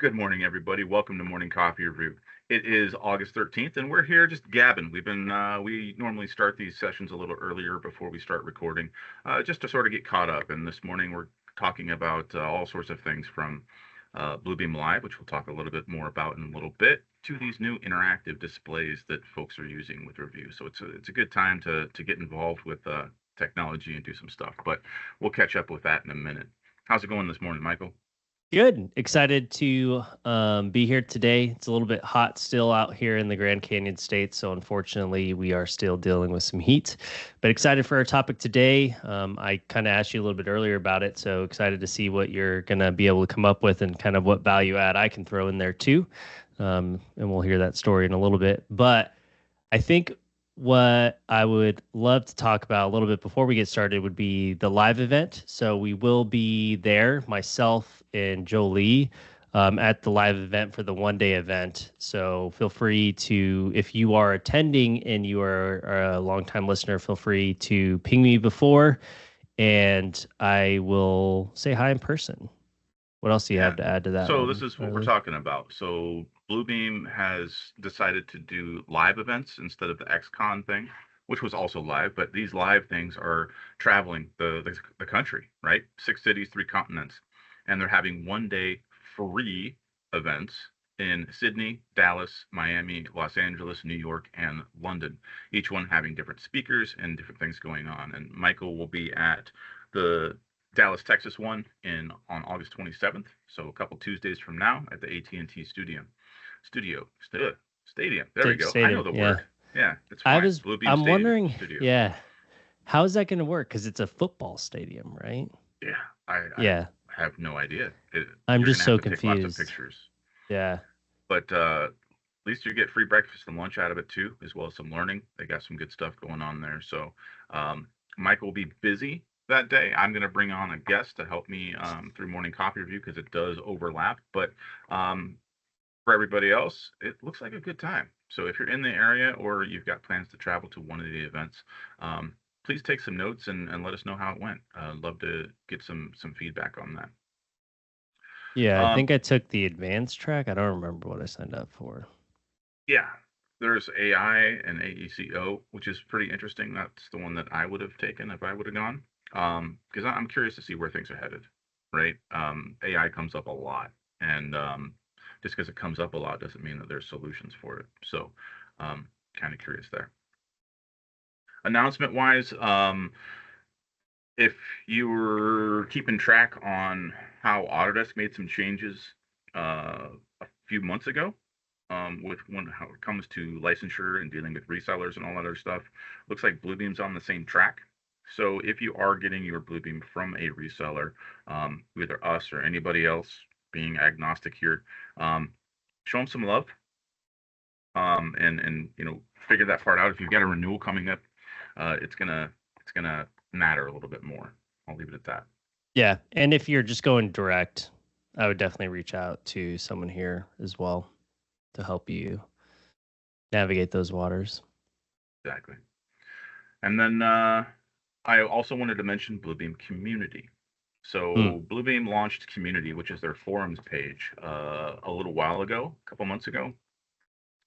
Good morning, everybody. Welcome to Morning Coffee Review. It is August 13th, and we're here just gabbing. We normally start these sessions a little earlier before we start recording, just to sort of get caught up. And this morning we're talking about all sorts of things from Bluebeam Live, which we'll talk a little bit more about in a little bit, to these new interactive displays that folks are using with Review. So it's a good time to get involved with technology and do some stuff. But we'll catch up with that in a minute. How's it going this morning, Michael? Good. Excited to be here today. It's a little bit hot still out here in the Grand Canyon State, so unfortunately we are still dealing with some heat. But excited for our topic today. I kind of asked you a little bit earlier about it, so excited to see what you're going to be able to come up with and kind of what value add I can throw in there too. And we'll hear that story in a little bit. But I think what I would love to talk about a little bit before we get started would be the live event. So we will be there, myself and Jolie, at the live event for the one-day event. So feel free to, if you are attending and you are a longtime listener, feel free to ping me before, and I will say hi in person. What else do you have to add to that? So this is what we're talking about. So Bluebeam has decided to do live events instead of the XCon thing, which was also live, but these live things are traveling the country, right? 6 cities, 3 continents, and they're having one-day free events in Sydney, Dallas, Miami, Los Angeles, New York, and London, each one having different speakers and different things going on. And Michael will be at the Dallas, Texas one on August 27th, so a couple Tuesdays from now at the AT&T Stadium. There we go. Stadium, I know the word. Yeah, it's fine. I'm Stadium, wondering, Studio. how is that going to work? Because it's a football stadium, right? Yeah, I have no idea. I'm just so confused. Take lots of pictures. Yeah. But at least you get free breakfast and lunch out of it too, as well as some learning. They got some good stuff going on there. So Michael will be busy that day. I'm going to bring on a guest to help me through Morning Coffee Review because it does overlap. But for everybody else, it looks like a good time. So if you're in the area or you've got plans to travel to one of the events, please take some notes and let us know how it went. I'd love to get some feedback on that. Yeah, I think I took the advanced track. I don't remember what I signed up for. Yeah, there's AI and AECO, which is pretty interesting. That's the one that I would have taken if I would have gone, because I'm curious to see where things are headed, right? AI comes up a lot, and just because it comes up a lot doesn't mean that there's solutions for it. So, kind of curious there. Announcement-wise, if you were keeping track on how Autodesk made some changes a few months ago, how it comes to licensure and dealing with resellers and all that other stuff, looks like Bluebeam's on the same track. So if you are getting your Bluebeam from a reseller, either us or anybody else, being agnostic here, show them some love, and figure that part out. If you've got a renewal coming up, it's gonna matter a little bit more. I'll leave it at that. Yeah, and if you're just going direct, I would definitely reach out to someone here as well to help you navigate those waters. Exactly. And then I also wanted to mention Bluebeam Community. So Bluebeam launched Community, which is their forums page, a little while ago, a couple months ago.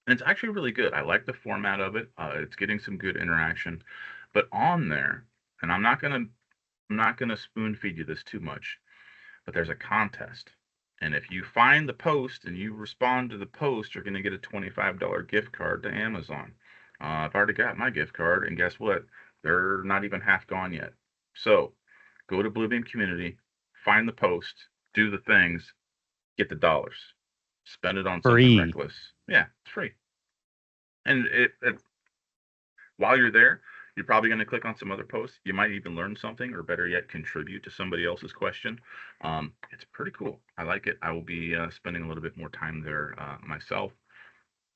And it's actually really good. I like the format of it. It's getting some good interaction. But on there, and I'm not gonna spoon feed you this too much, but there's a contest. And if you find the post and you respond to the post, you're going to get a $25 gift card to Amazon. I've already got my gift card, and guess what? They're not even half gone yet. So go to Bluebeam Community, find the post, do the things, get the dollars, spend it on something reckless. Yeah, it's free. And while you're there, you're probably going to click on some other posts. You might even learn something, or better yet, contribute to somebody else's question. It's pretty cool. I like it. I will be spending a little bit more time there myself.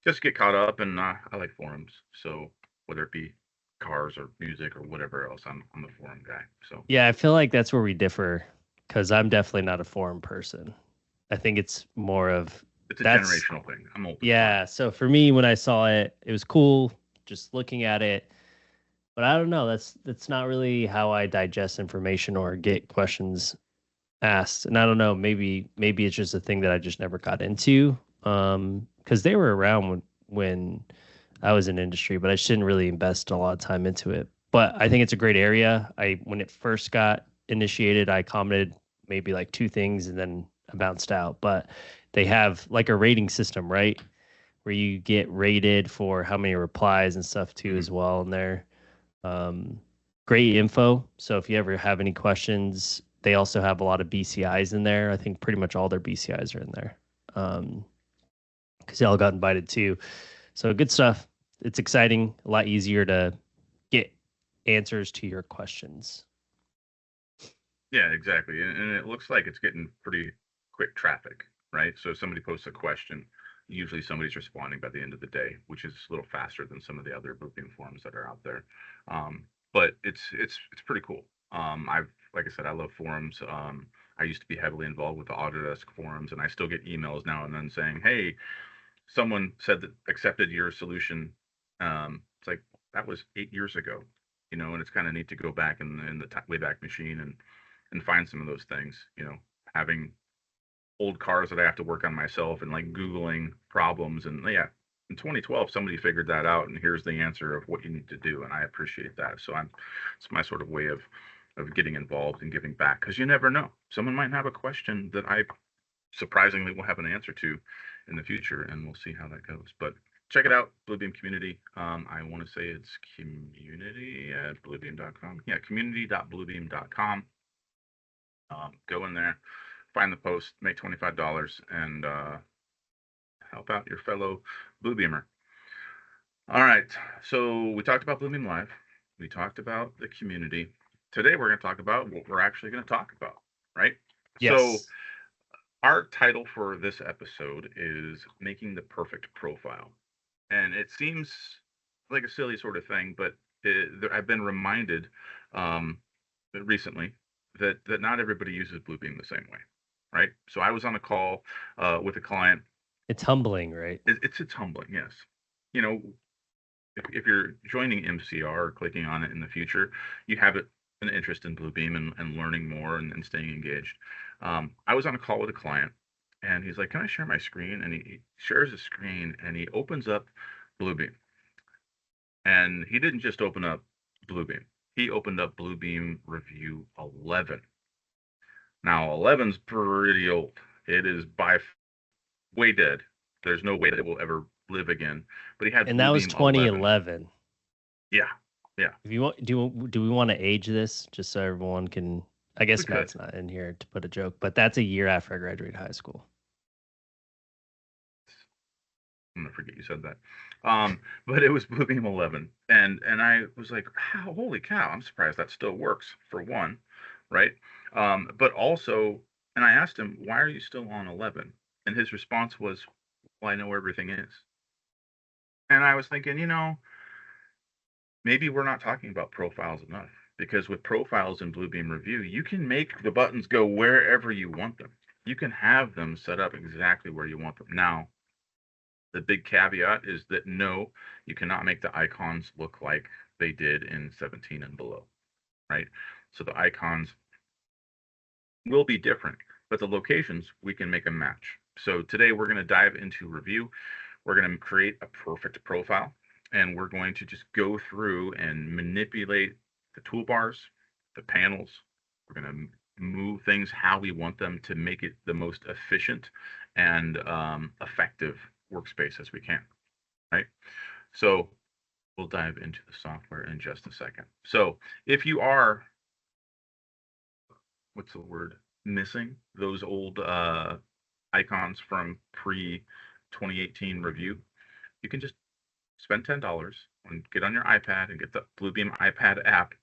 Just get caught up, and I like forums. So whether it be cars or music or whatever else, I'm a forum guy. So yeah, I feel like that's where we differ, because I'm definitely not a forum person. I think it's more of it's a generational thing. I'm old. Yeah. So for me, when I saw it, it was cool just looking at it. But I don't know. That's not really how I digest information or get questions asked, and I don't know, maybe it's just a thing that I just never got into. Because they were around when I was in industry, but I just didn't really invest a lot of time into it. But I think it's a great area. When it first got initiated, I commented maybe like two things and then I bounced out. But they have like a rating system, right? Where you get rated for how many replies and stuff too Mhm. as well in there. Um, Great info. So if you ever have any questions, they also have a lot of BCIs in there. I think pretty much all their BCIs are in there. Because they all got invited too. So good stuff. It's exciting, a lot easier to get answers to your questions. Yeah, exactly. And it looks like it's getting pretty quick traffic, right? So if somebody posts a question, usually somebody's responding by the end of the day, which is a little faster than some of the other Bluebeam forums that are out there. But it's pretty cool. I've like I said, I love forums. I used to be heavily involved with the Autodesk forums, and I still get emails now and then saying, "Hey, someone said that accepted your solution." It's like that was 8 years ago, and it's kind of neat to go back in the Wayback Machine and find some of those things. Having old cars that I have to work on myself and like Googling problems. And yeah, in 2012, somebody figured that out, and here's the answer of what you need to do. And I appreciate that. So it's my sort of way of getting involved and giving back because you never know. Someone might have a question that I surprisingly will have an answer to in the future, and we'll see how that goes. But check it out, Bluebeam Community. I want to say it's community@bluebeam.com. Yeah, community.bluebeam.com. Go in there, find the post, make $25, and help out your fellow Bluebeamer. All right, so we talked about Bluebeam Live. We talked about the community. Today we're going to talk about what we're actually going to talk about, right? So Yes. our title for this episode is Making the Perfect Profile. And it seems like a silly sort of thing, but I've been reminded um, recently that not everybody uses Bluebeam the same way, right? So I was on a call with a client. It's humbling, right? It's humbling, yes. You know, if you're joining MCR or clicking on it in the future, you have an interest in Bluebeam and learning more and staying engaged. I was on a call with a client, and he's like, "Can I share my screen?" And he shares his screen, and he opens up Bluebeam. And he didn't just open up Bluebeam. He opened up Bluebeam Review 11. Now, 11's pretty old. It is way dead. There's no way that it will ever live again. But he had And that was Bluebeam 11. 2011. Yeah, yeah, If you want, do we want to age this just so everyone can? I we guess could. Matt's not in here to put a joke, but that's a year after I graduated high school. I'm gonna forget you said that. But it was Bluebeam 11, and I was like, "Wow, holy cow! I'm surprised that still works for one, right?" But also, and I asked him, "Why are you still on 11?" And his response was, "Well, I know where everything is." And I was thinking, maybe we're not talking about profiles enough because with profiles in Bluebeam Review, you can make the buttons go wherever you want them. You can have them set up exactly where you want them. Now, the big caveat is that no, you cannot make the icons look like they did in 17 and below, right? So the icons will be different, but the locations we can make a match. So today we're going to dive into review. We're going to create a perfect profile, and we're going to just go through and manipulate the toolbars, the panels. We're going to move things how we want them to make it the most efficient and effective workspace as we can, right? So we'll dive into the software in just a second. So if you are, what's the word, missing those old icons from pre 2018 review, you can just spend $10 and get on your iPad and get the Bluebeam iPad app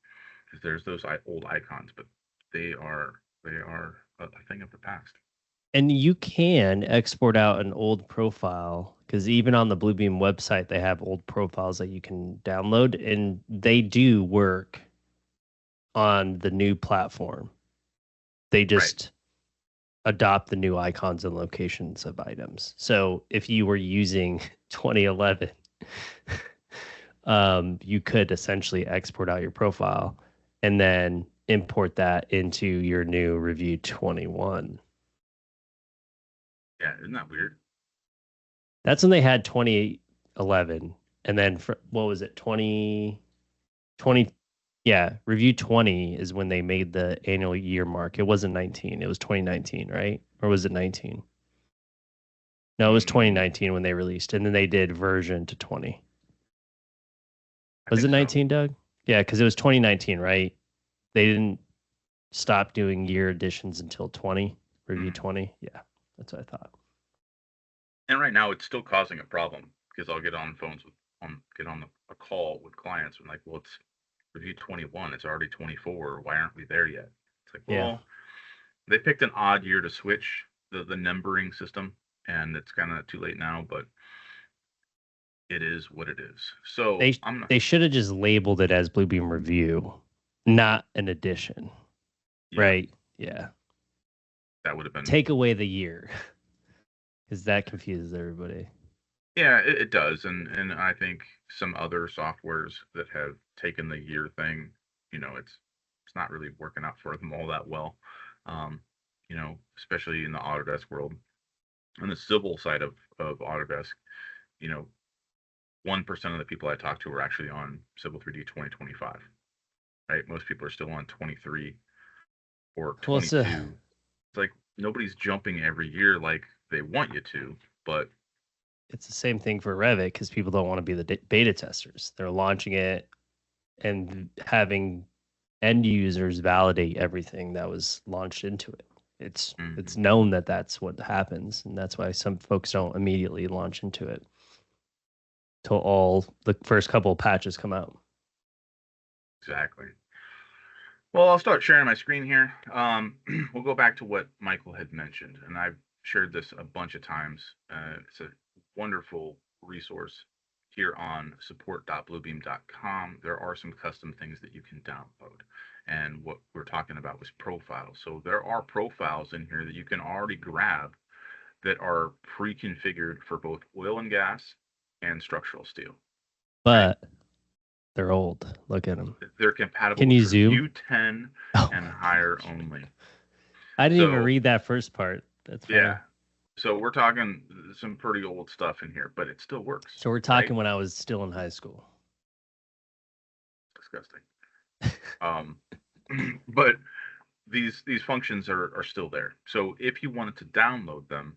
because there's those old icons, but they are a thing of the past. And you can export out an old profile because even on the Bluebeam website, they have old profiles that you can download, and they do work on the new platform. They Right. just adopt the new icons and locations of items. So if you were using 2011, you could essentially export out your profile and then import that into your new Review 21. Yeah, isn't that weird? That's when they had 2011, and then what was it, 2020? Yeah, Review 20 is when they made the annual year mark. It wasn't 19, it was 2019, right? Or was it 19? No, it was 2019 when they released, and then they did version to 20. Was it 19, Doug? Yeah, because it was 2019, right? They didn't stop doing year editions until 20, Review 20. Yeah, that's what I thought. And right now, it's still causing a problem because I'll get on a call with clients and like, well, it's Review 21. It's already 24. Why aren't we there yet? It's like, well, they picked an odd year to switch the numbering system, and it's kind of too late now, but it is what it is. So they should have just labeled it as Bluebeam Review, not an edition. Yeah. Right? Yeah. That would have been. Take away the year, because that confuses everybody. Yeah, it does, and I think some other softwares that have taken the year thing, it's not really working out for them all that well. Especially in the Autodesk world. On the civil side of Autodesk, 1% of the people I talk to are actually on Civil 3D 2025, right? Most people are still on 23 or 22. It's like nobody's jumping every year like they want you to, but it's the same thing for Revit because people don't want to be the beta testers. They're launching it and having end users validate everything that was launched into it. It's known that that's what happens, and that's why some folks don't immediately launch into it till all the first couple of patches come out. Exactly. Well, I'll start sharing my screen here. We'll go back to what Michael had mentioned, and I've shared this a bunch of times. It's a wonderful resource here on support.bluebeam.com. There are some custom things that you can download, and what we're talking about was profiles. So there are profiles in here that you can already grab that are pre-configured for both oil and gas and structural steel. But they're old. Look at them. They're compatible with Review 10 and higher only. I didn't even read that first part. That's funny. Yeah. So we're talking some pretty old stuff in here, but it still works. So we're talking when I was still in high school. Disgusting. But these functions are still there. So if you wanted to download them,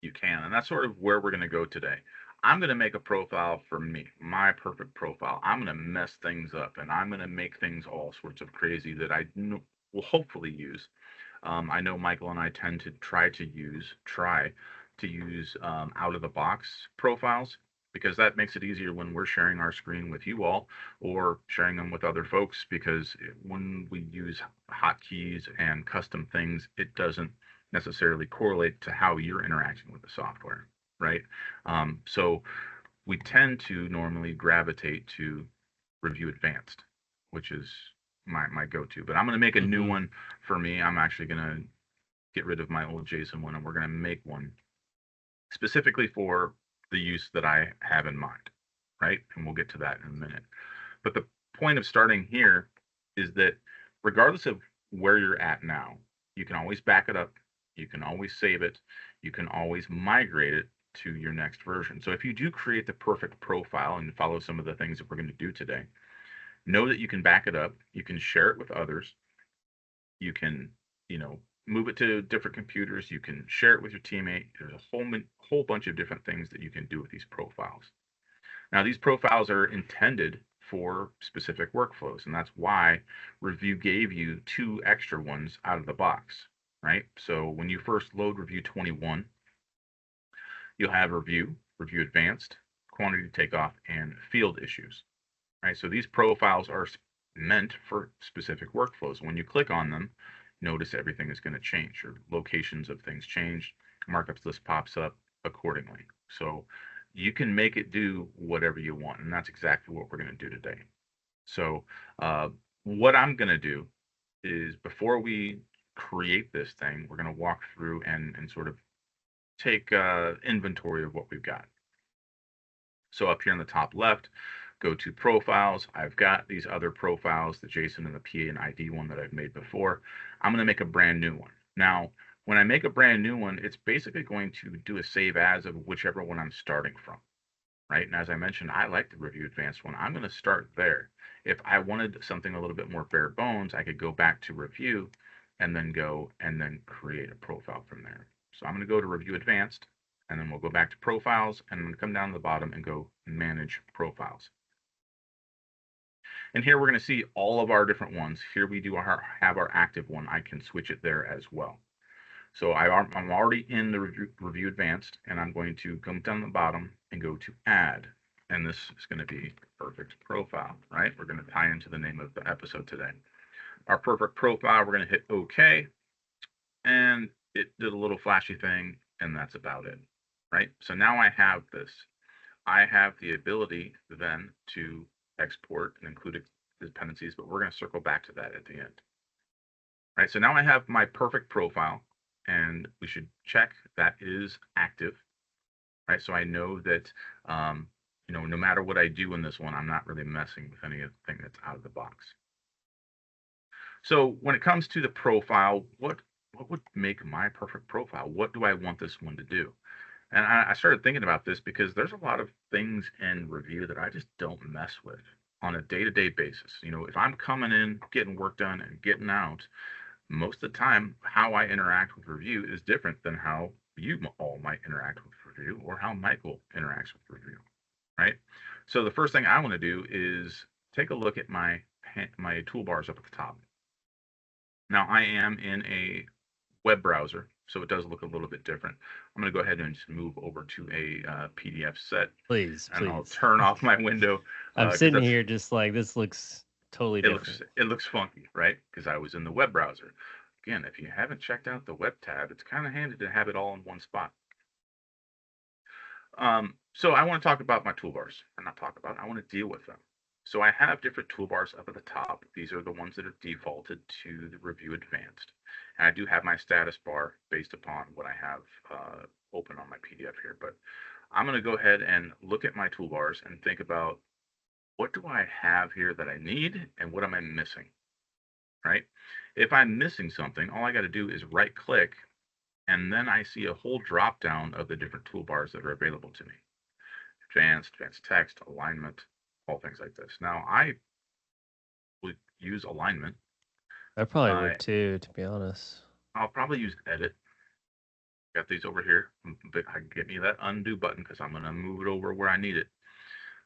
you can. And that's sort of where we're going to go today. I'm going to make a profile for me, my perfect profile. I'm going to mess things up, and I'm going to make things all sorts of crazy that I will hopefully use. I know Michael and I tend to try to use out-of-the-box profiles, because that makes it easier when we're sharing our screen with you all or sharing them with other folks, because when we use hotkeys and custom things, it doesn't necessarily correlate to how you're interacting with the software, right? So we tend to normally gravitate to Review Advanced, which is my go-to. But I'm going to make a new one for me. I'm actually going to get rid of my old JSON one, and we're going to make one specifically for the use that I have in mind, right? And we'll get to that in a minute. But the point of starting here is that regardless of where you're at now, you can always back it up. You can always save it. You can always migrate it to your next version. So if you do create the perfect profile and follow some of the things that we're going to do today, know that you can back it up. You can share it with others. You can, move it to different computers. You can share it with your teammate. There's a whole bunch of different things that you can do with these profiles. Now, these profiles are intended for specific workflows, and that's why Review gave you 2 extra ones out of the box, right? So when you first load Review 21, you'll have Review Advanced, Quantity Takeoff, and Field Issues, right? So these profiles are meant for specific workflows. When you click on them, notice everything is going to change, or locations of things change, markups list pops up accordingly. So you can make it do whatever you want, and that's exactly what we're going to do today. So what I'm going to do is, before we create this thing, we're going to walk through and sort of take inventory of what we've got. So up here in the top left, go to profiles. I've got these other profiles, the JSON and the PA and ID one that I've made before. I'm going to make a brand new one. Now, when I make a brand new one, it's basically going to do a save as of whichever one I'm starting from, right? And as I mentioned, I like the Review Advanced one. I'm going to start there. If I wanted something a little bit more bare bones, I could go back to Review and then go and then create a profile from there. So I'm going to go to Review Advanced, and then we'll go back to Profiles, and I'm going to come down to the bottom and go Manage Profiles. And here we're going to see all of our different ones. Here we do have our active one. I can switch it there as well. So I'm already in the Review Advanced, and I'm going to come down the bottom and go to Add. And this is going to be Perfect Profile, right? We're going to tie into the name of the episode today. Our Perfect Profile, we're going to hit OK. And it did a little flashy thing, and that's about it, right? So now I have this. I have the ability then to export and include dependencies, but we're going to circle back to that at the end. Right, so now I have my perfect profile, and we should check that is active, right? So I know that, no matter what I do in this one, I'm not really messing with anything that's out of the box. So when it comes to the profile, what would make my perfect profile? What do I want this one to do? And I started thinking about this because there's a lot of things in Review that I just don't mess with on a day-to-day basis. If I'm coming in, getting work done, and getting out, most of the time, how I interact with Review is different than how you all might interact with Review or how Michael interacts with Review, right? So the first thing I want to do is take a look at my toolbars up at the top. Now, I am in a web browser, so it does look a little bit different. I'm going to go ahead and just move over to a PDF set. Please. I'll turn off my window. I'm sitting here just like, this looks totally different. It looks funky, right? Because I was in the web browser. Again, if you haven't checked out the web tab, it's kind of handy to have it all in one spot. So I want to talk about my toolbars. I want to deal with them. So I have different toolbars up at the top. These are the ones that are defaulted to the Review Advanced. And I do have my status bar based upon what I have open on my PDF here. But I'm going to go ahead and look at my toolbars and think about, what do I have here that I need and what am I missing, right? If I'm missing something, all I got to do is right click, and then I see a whole drop down of the different toolbars that are available to me. Advanced text, alignment, all things like this. Now, I would use alignment. I probably would too, to be honest. I'll probably use edit. Got these over here. Get me that undo button because I'm going to move it over where I need it.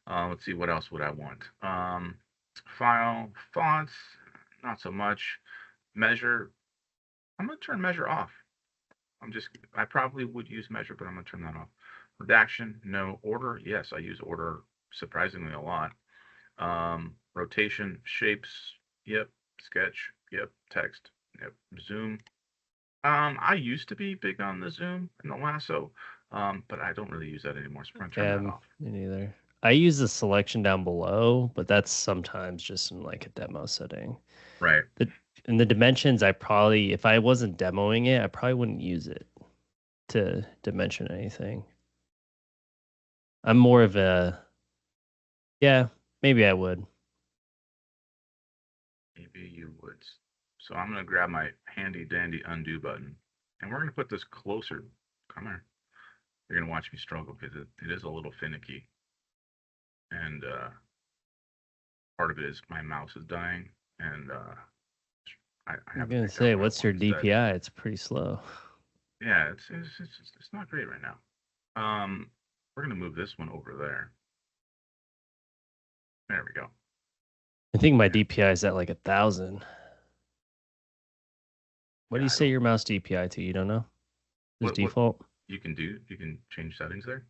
Let's see, what else would I want? File, fonts, not so much. Measure, I'm going to turn measure off. I probably would use measure, but I'm going to turn that off. Redaction, no. Order, yes, I use order surprisingly a lot. Rotation, shapes, yep. Sketch, yep. Text, yep. Zoom. I used to be big on the zoom and the lasso, but I don't really use that anymore, so I'm going to turn that off. Me neither. I use the selection down below, but that's sometimes just in like a demo setting. Right. In the dimensions, if I wasn't demoing it, I probably wouldn't use it to dimension anything. I'm more of yeah, maybe I would. Maybe you would. So I'm going to grab my handy dandy undo button, and we're going to put this closer. Come here. You're going to watch me struggle because it is a little finicky. And part of it is my mouse is dying, and I'm going to say, what's your DPI? It's pretty slow. Yeah, it's not great right now. We're going to move this one over there. There we go. I think my DPI is at like 1,000. What do you say your mouse DPI to? You don't know? Is default? You can change settings there.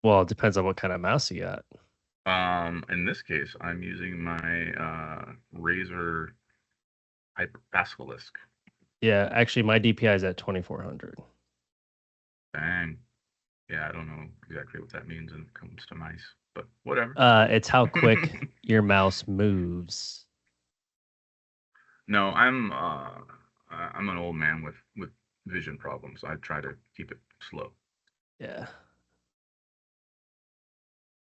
Well, it depends on what kind of mouse you got. In this case, I'm using my Razer Basilisk. Yeah, actually, my DPI is at 2,400. Dang. Yeah, I don't know exactly what that means when it comes to mice, but whatever. It's how quick your mouse moves. No, I'm an old man with vision problems. I try to keep it slow. Yeah.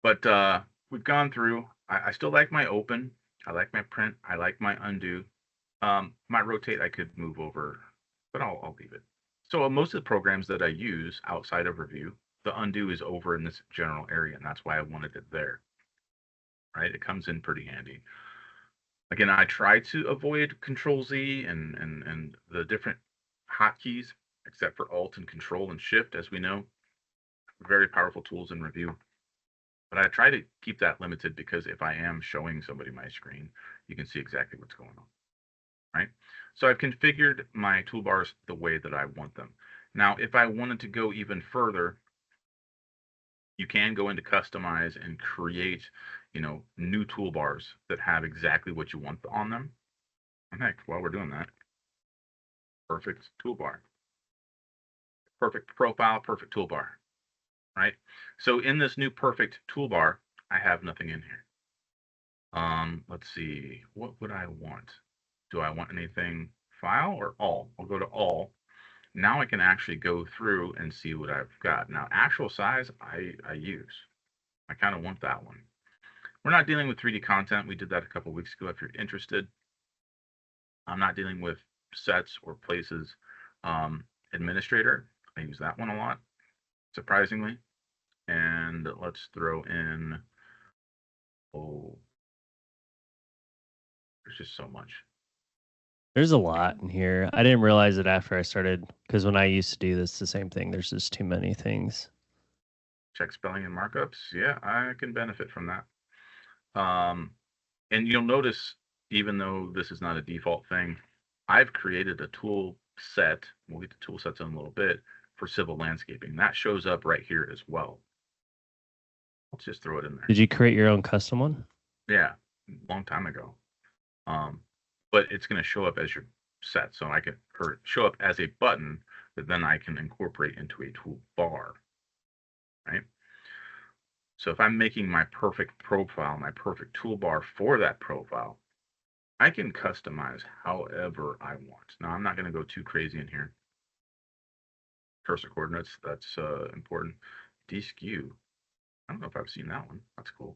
But we've gone through. I still like my open. I like my print. I like my undo. My rotate I could move over, but I'll leave it. So most of the programs that I use outside of Review, the undo is over in this general area, and that's why I wanted it there. Right? It comes in pretty handy. Again, I try to avoid Control Z and the different hotkeys, except for Alt and Control and Shift, as we know. Very powerful tools in Review. But I try to keep that limited because if I am showing somebody my screen, you can see exactly what's going on, right? So I've configured my toolbars the way that I want them. Now, if I wanted to go even further, you can go into customize and create, new toolbars that have exactly what you want on them. And heck, while we're doing that, perfect toolbar, perfect profile, perfect toolbar, right? So in this new perfect toolbar, I have nothing in here. Let's see, what would I want? Do I want anything file or all? I'll go to all. Now I can actually go through and see what I've got. Now, actual size, I use. I kind of want that one. We're not dealing with 3D content. We did that a couple weeks ago if you're interested. I'm not dealing with sets or places. Administrator, I use that one a lot, surprisingly. And let's throw in, oh, there's just so much. There's a lot in here. I didn't realize it after I started, because when I used to do this, the same thing. There's just too many things. Check spelling and markups. Yeah, I can benefit from that. And you'll notice, even though this is not a default thing, I've created a tool set. We'll get to tool sets in a little bit for civil landscaping. That shows up right here as well. Let's just throw it in there. Did you create your own custom one? Yeah, a long time ago. But it's going to show up as your set. So I can, or show up as a button that then I can incorporate into a toolbar, right? So if I'm making my perfect profile, my perfect toolbar for that profile, I can customize however I want. Now, I'm not going to go too crazy in here. Cursor coordinates, that's important. Deskew, I don't know if I've seen that one. That's cool.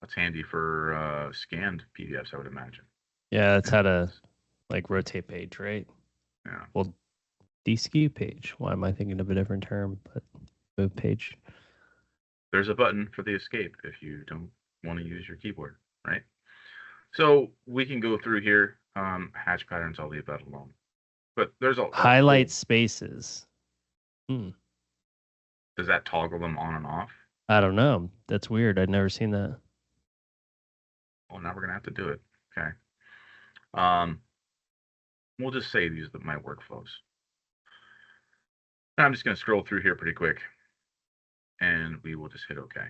That's handy for scanned PDFs, I would imagine. Yeah, that's how to rotate page, right? Yeah. Well, deskew page. Why am I thinking of a different term? But move page. There's a button for the escape if you don't want to use your keyboard, right? So we can go through here. Hatch patterns, I'll leave that alone. But there's a highlight whole... spaces. Does that toggle them on and off? I don't know. That's weird. I'd never seen that. Well, now we're gonna have to do it. Okay. We'll just say these are my workflows. I'm just gonna scroll through here pretty quick, and we will just hit OK.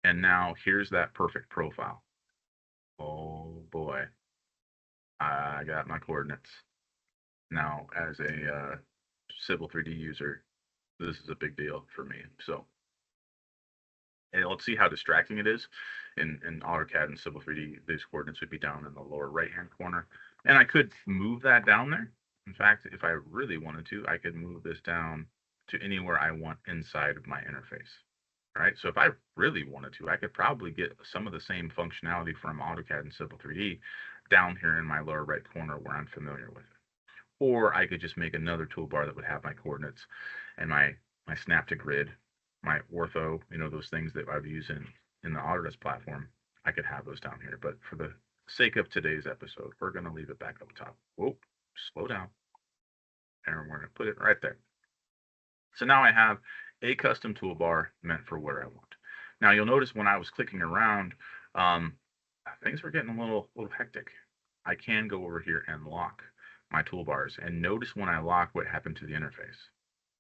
And now here's that perfect profile. Oh boy, I got my coordinates. Now, as a Civil 3D user, this is a big deal for me. So, and let's see how distracting it is. In AutoCAD and Civil 3D, these coordinates would be down in the lower right-hand corner. And I could move that down there. In fact, if I really wanted to, I could move this down to anywhere I want inside of my interface. All right, so if I really wanted to, I could probably get some of the same functionality from AutoCAD and Civil 3D down here in my lower right corner where I'm familiar with it. Or I could just make another toolbar that would have my coordinates and my snap to grid, my ortho, those things that I've used in the Autodesk platform. I could have those down here. But for the sake of today's episode, we're going to leave it back up top. Whoa, slow down. And we're going to put it right there. So now I have a custom toolbar meant for where I want. Now you'll notice when I was clicking around, things were getting a little hectic. I can go over here and lock my toolbars, and notice when I lock what happened to the interface.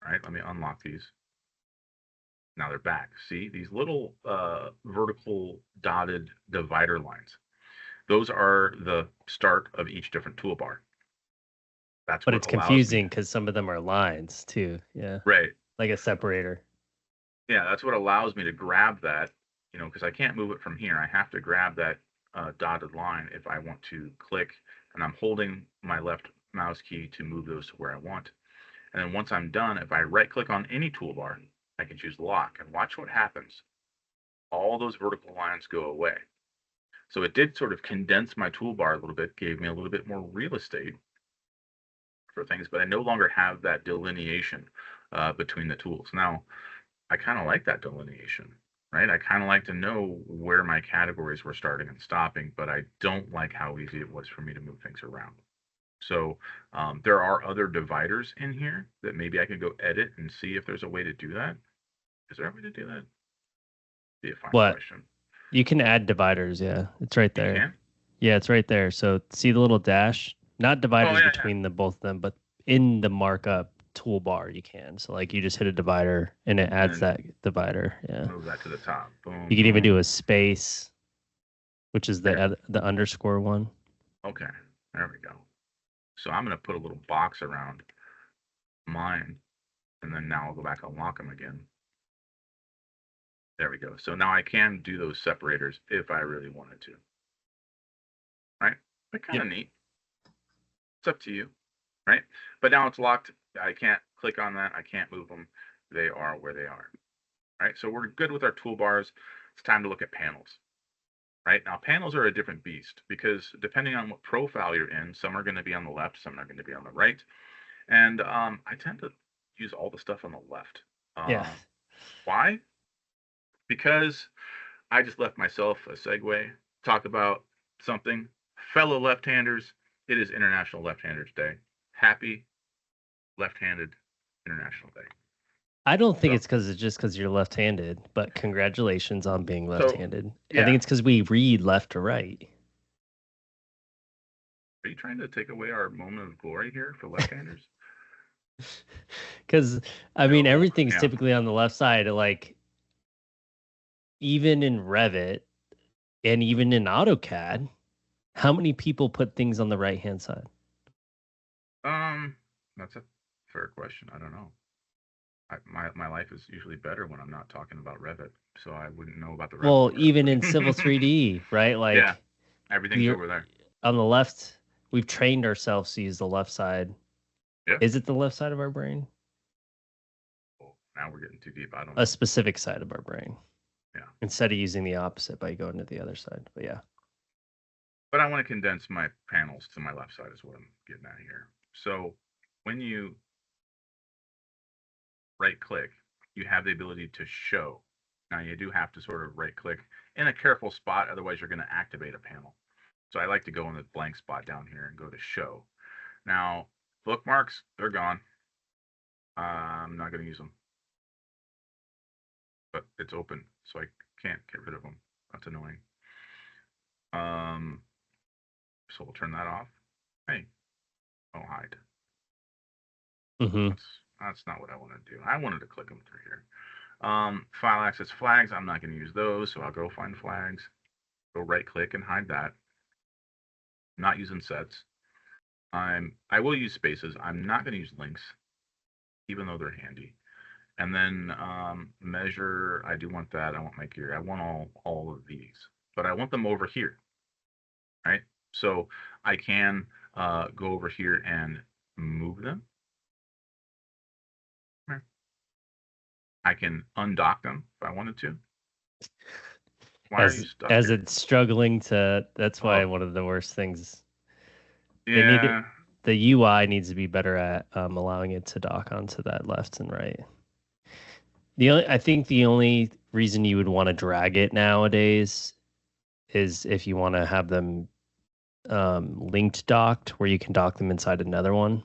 All right, let me unlock these. Now they're back. See these little vertical dotted divider lines? Those are the start of each different toolbar. That's but it's confusing because some of them are lines too. Yeah. Right. Like a separator. Yeah, that's what allows me to grab that, because I can't move it from here. I have to grab that dotted line if I want to click, and I'm holding my left mouse key to move those to where I want. And then once I'm done, if I right click on any toolbar, I can choose lock, and watch what happens. all those vertical lines go away. So it did sort of condense my toolbar a little bit, gave me a little bit more real estate for things, but I no longer have that delineation between the tools. Now, I kind of like that delineation, right? I kind of like to know where my categories were starting and stopping, but I don't like how easy it was for me to move things around. So there are other dividers in here that maybe I could go edit and see if there's a way to do that. Is there a way to do that? Be a fine What? question. You can add dividers, yeah. It's right You there. can? Yeah, it's right there. So see the little dash? Not Oh dividers yeah, yeah. between the both of them, but in the markup toolbar you can. So like you just hit a divider and it And adds then that divider. Yeah. move that to the top. You Boom, can even do boom. a space, which is There. the underscore one. Okay. There we go. So I'm gonna put a little box around mine, and then now I'll go back and lock them again. There we go. So now I can do those separators if I really wanted to. Right? They're kind Yep. of neat. It's up to you. Right? But now it's locked. I can't click on that. I can't move them. They are where they are. Right? So we're good with our toolbars. It's time to look at panels. Right? Now panels are a different beast because depending on what profile you're in, some are going to be on the left, some are going to be on the right. And I tend to use all the stuff on the left. Yeah. Why? Because I just left myself a segue, talk about something. Fellow left-handers, it is International Left-Handers Day. Happy Left-Handed International Day. I don't think So, it's because you're left-handed, but congratulations on being so left-handed. I yeah. think it's because we read left to right. Are you trying to take away our moment of glory here for left-handers? Because I mean No. everything's Yeah. typically on the left side. Like even in Revit and even in AutoCAD, how many people put things on the right hand side? That's a fair question. I don't know. My life is usually better when I'm not talking about Revit, so I wouldn't know about the Revit Well, part. even in Civil But 3D, right? yeah, Like everything's we over there. on the left, we've trained ourselves to use the left side. Yeah. Is it the left side of our brain? Well, now we're getting too deep. I don't A know. specific side of our brain. Yeah. Instead of using the opposite by going to the other side. But yeah. But I want to condense my panels to my left side is what I'm getting at here. So when you right click, you have the ability to show. Now you do have to sort of right click in a careful spot, otherwise you're going to activate a panel. So I like to go in the blank spot down here and go to show. Now bookmarks, they're gone. I'm not going to use them, but it's open, so I can't get rid of them. That's annoying. So we'll turn that off. Hey, oh hide. Mm-hmm. That's not what I want to do. I wanted to click them through here. File access flags. I'm not going to use those, so I'll go find flags. Go right click and hide that. I'm not using sets. I will use spaces. I'm not going to use links, even though they're handy. And then measure. I do want that. I want my gear. I want all of these, but I want them over here, right? So I can go over here and move them. I can undock them if I wanted to. Why are you stuck as here? it's struggling to that's why Oh, one of the worst things they need yeah. the UI needs to be better at allowing it to dock onto that left and right. I think the only reason you would want to drag it nowadays is if you want to have them linked docked where you can dock them inside another one.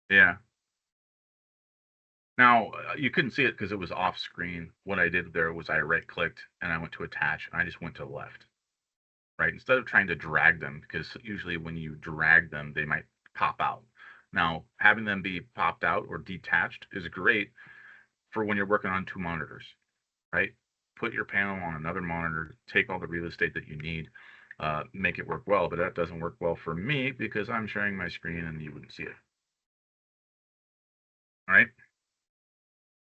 Yeah. Now, you couldn't see it because it was off screen. What I did there was I right clicked and I went to attach and I just went to the left, right? Instead of trying to drag them, because usually when you drag them, they might pop out. Now, having them be popped out or detached is great for when you're working on two monitors, right? Put your panel on another monitor, take all the real estate that you need, make it work well. But that doesn't work well for me because I'm sharing my screen and you wouldn't see it. All right.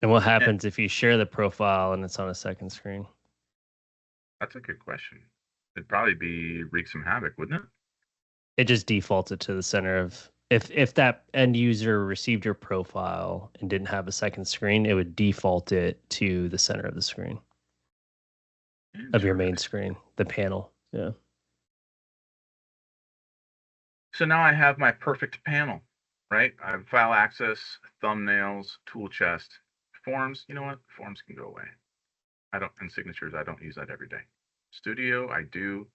And what And happens if you share the profile and it's on a second screen? that's a good question. It'd probably be wreak some havoc, wouldn't it? It just defaults it to the center of if that end user received your profile and didn't have a second screen, it would default it to the center of the screen. of your main screen, the panel. Yeah. So now I have my perfect panel, right? I have file access, thumbnails, tool chest, forms. You know what? Forms can go away. I don't, and signatures, I don't use that every day. Studio, I do.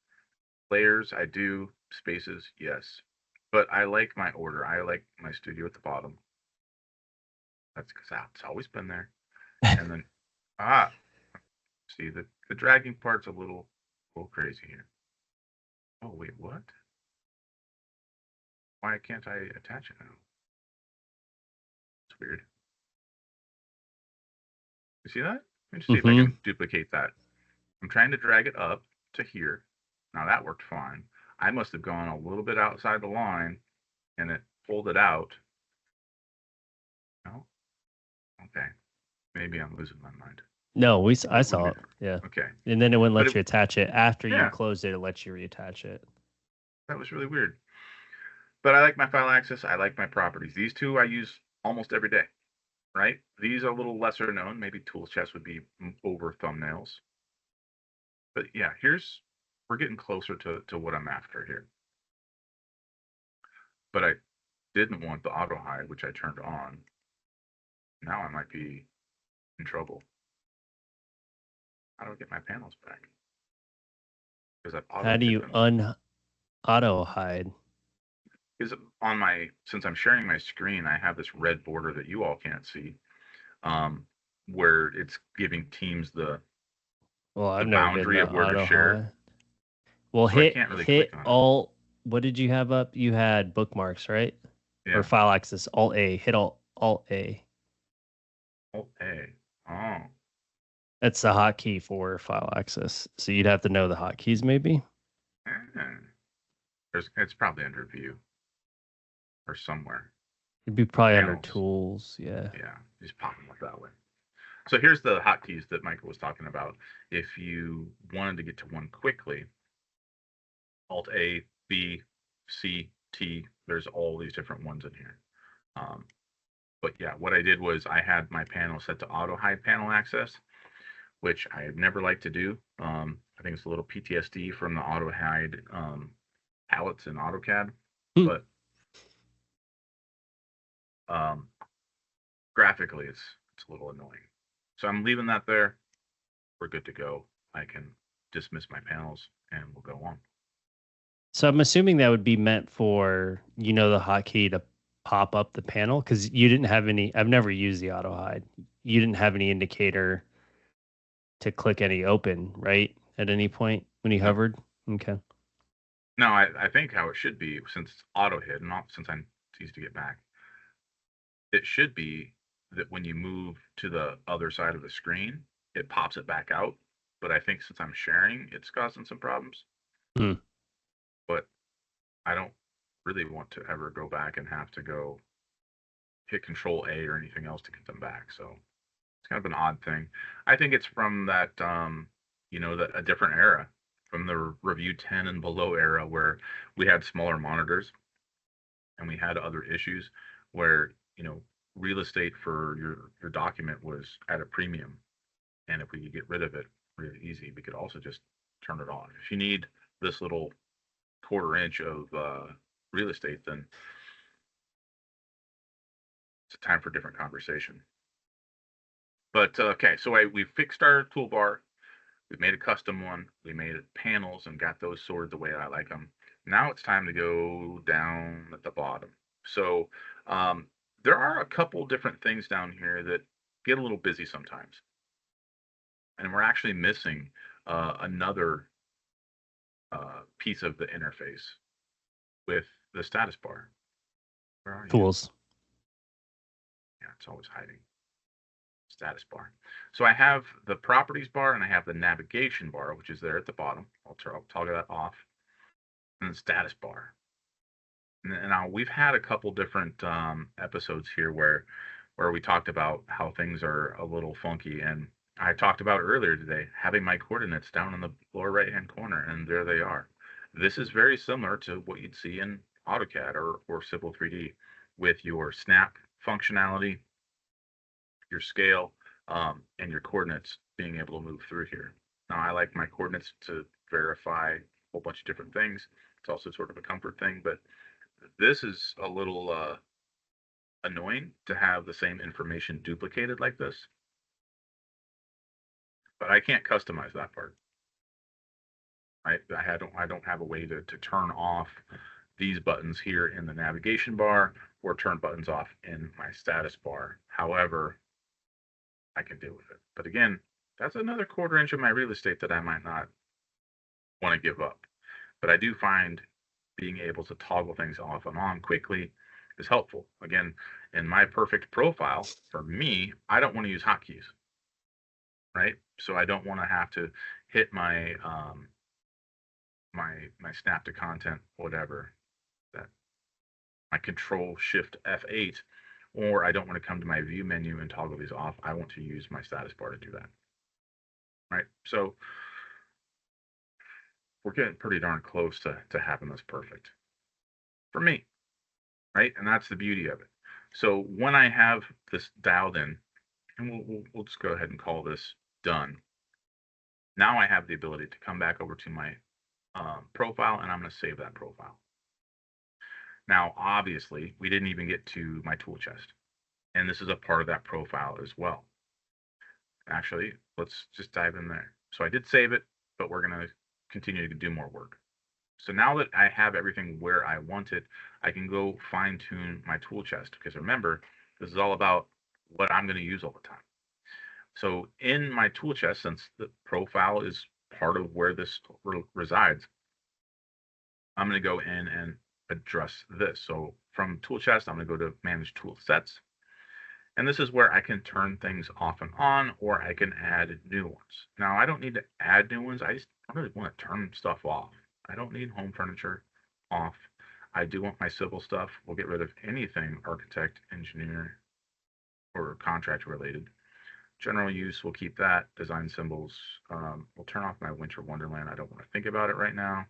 Layers, I do. Spaces, yes. But I like my order. I like my studio at the bottom. That's because it's always been there. And then, see, the dragging part's a little crazy here. Oh, wait, what? Why can't I attach it now? It's weird. You see that? Let me just see if I can duplicate that. I'm trying to drag it up to here. Now that worked fine. I must have gone a little bit outside the line and it pulled it out. No? Okay. Maybe I'm losing my mind. No, I saw it. Yeah. Okay. And then it wouldn't let you attach it. After you Yeah. closed it, it lets you reattach it. That was really weird. But I like my file access. I like my properties. These two I use almost every day, right? These are a little lesser known. Maybe tool chest would be over thumbnails. But yeah, we're getting closer to what I'm after here. But I didn't want the auto hide, which I turned on. Now I might be in trouble. How do I get my panels back? Because How do you auto hide? Because since I'm sharing my screen, I have this red border that you all can't see, where it's giving teams the boundary of where to share. Hide. Well, so hit really hit Alt. What did you have up? You had bookmarks, right? Yeah. Or file access. Alt A. Hit Alt A. Alt A. Oh. That's the hotkey for file access. So you'd have to know the hotkeys, maybe. It's probably under View or somewhere. It'd be probably under Tools. Yeah. Yeah. Just pop them up that way. So here's the hotkeys that Michael was talking about. If you wanted to get to one quickly, Alt A, B, C, T. There's all these different ones in here. But yeah, what I did was I had my panel set to auto hide panel access, which I never liked to do. I think it's a little PTSD from the auto hide palettes in AutoCAD, but graphically it's a little annoying. So I'm leaving that there. We're good to go. I can dismiss my panels and we'll go on. So I'm assuming that would be meant for, the hotkey to pop up the panel, because you didn't have any. I've never used the auto hide. You didn't have any indicator to click any open, right? At any point when you hovered? Okay. No, I think how it should be, since it's auto hid, not since I'm easy to get back, it should be that when you move to the other side of the screen, it pops it back out. But I think since I'm sharing, it's causing some problems. But I don't really want to ever go back and have to go hit Control A or anything else to get them back. So it's kind of an odd thing. I think it's from that, a different era, from the Revu 10 and below era, where we had smaller monitors and we had other issues where, real estate for your document was at a premium. And if we could get rid of it really easy, we could also just turn it off. If you need this little 1/4 inch of real estate, then it's a time for a different conversation. But okay, so we fixed our toolbar. We made a custom one. We made panels and got those sorted the way I like them. Now it's time to go down at the bottom. So there are a couple different things down here that get a little busy sometimes. And we're actually missing another piece of the interface with the status bar. Where are you? Tools. Yeah, it's always hiding. Status bar. So I have the properties bar and I have the navigation bar, which is there at the bottom. I'll toggle that off. And the status bar. And now we've had a couple different episodes here where we talked about how things are a little funky. And I talked about earlier today having my coordinates down in the lower right-hand corner, and there they are. This is very similar to what you'd see in AutoCAD or Civil 3D with your snap functionality, your scale, and your coordinates being able to move through here. Now, I like my coordinates to verify a whole bunch of different things. It's also sort of a comfort thing, but this is a little annoying to have the same information duplicated like this. But I can't customize that part. I don't have a way to turn off these buttons here in the navigation bar or turn buttons off in my status bar. However, I can deal with it. But again, that's another 1/4 inch of my real estate that I might not want to give up. But I do find being able to toggle things off and on quickly is helpful. Again, in my perfect profile, for me, I don't want to use hotkeys, right? So I don't want to have to hit my my snap to content, whatever, that my Control Shift F8, or I don't want to come to my view menu and toggle these off. I want to use my status bar to do that, right? So we're getting pretty darn close to having this perfect for me, right? And that's the beauty of it. So when I have this dialed in, and we'll just go ahead and call this done. Now I have the ability to come back over to my profile, and I'm going to save that profile. Now, obviously, we didn't even get to my tool chest, and this is a part of that profile as well. Actually, let's just dive in there. So I did save it, but we're going to continue to do more work. So now that I have everything where I want it, I can go fine tune my tool chest, because remember, this is all about what I'm going to use all the time. So in my tool chest, since the profile is part of where this resides, I'm going to go in and address this. So from tool chest, I'm going to go to manage tool sets. And this is where I can turn things off and on, or I can add new ones. Now, I don't need to add new ones. I really want to turn stuff off. I don't need home furniture off. I do want my civil stuff. We'll get rid of anything architect, engineer, or contract related. General use, we'll keep that. Design symbols. We'll turn off my winter wonderland. I don't want to think about it right now.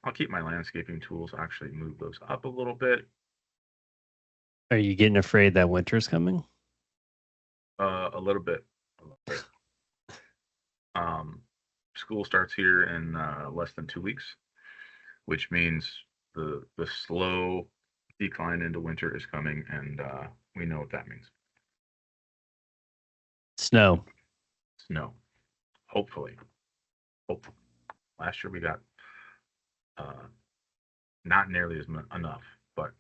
I'll keep my landscaping tools. I'll actually move those up a little bit. Are you getting afraid that winter's coming? A little bit. School starts here in less than 2 weeks, which means the slow decline into winter is coming, and we know what that means. Snow. Hopefully. Last year we got not nearly as enough, but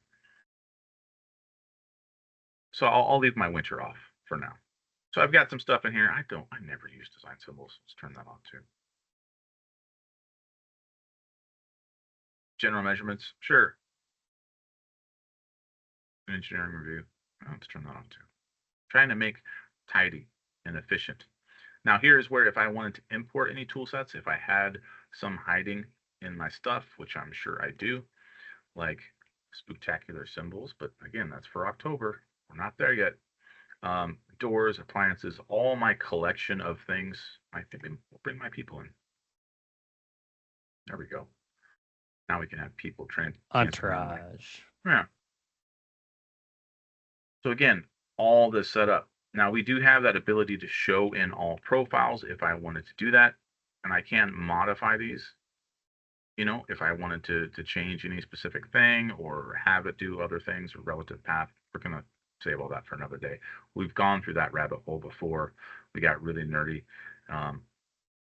so I'll leave my winter off for now. So I've got some stuff in here. I never use design symbols. Let's turn that on too. General measurements, sure. Engineering review. Let's turn that on too. Trying to make tidy and efficient. Now here's where if I wanted to import any tool sets, if I had some hiding in my stuff, which I'm sure I do, like spectacular symbols, but again, that's for October. We're not there yet. Doors, appliances, all my collection of things. I think we'll bring my people in. There we go. Now we can have people Entourage. Yeah. So again, all this set up. Now we do have that ability to show in all profiles if I wanted to do that, and I can modify these. You know, if I wanted to change any specific thing or have it do other things or relative path, we're gonna save all that for another day. We've gone through that rabbit hole before. We got really nerdy.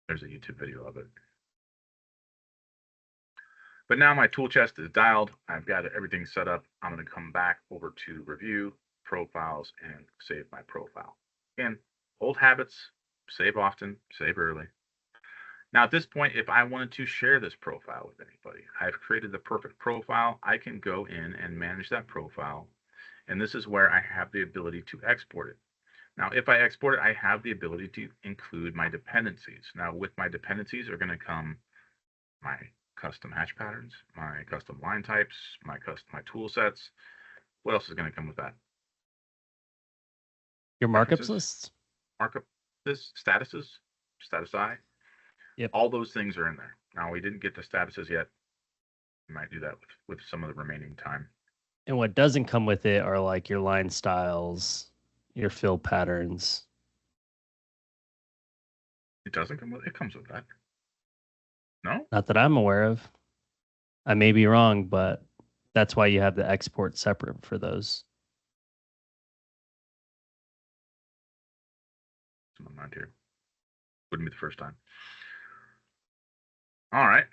There's a YouTube video of it. But now my tool chest is dialed. I've got everything set up. I'm going to come back over to review, profiles, and save my profile. Again, old habits, save often, save early. Now at this point, if I wanted to share this profile with anybody, I've created the perfect profile. I can go in and manage that profile. And this is where I have the ability to export it. Now, if I export it, I have the ability to include my dependencies. Now with my dependencies are going to come my custom hatch patterns, my custom line types, my tool sets. What else is going to come with that? Your markups lists? Markup this, statuses, status I. Yep. All those things are in there. Now we didn't get to statuses yet. We might do that with some of the remaining time. And what doesn't come with it are like your line styles, your fill patterns. It doesn't come with. It comes with that. No. Not that I'm aware of. I may be wrong, but that's why you have the export separate for those. It's in my mind here. Wouldn't be the first time. All right.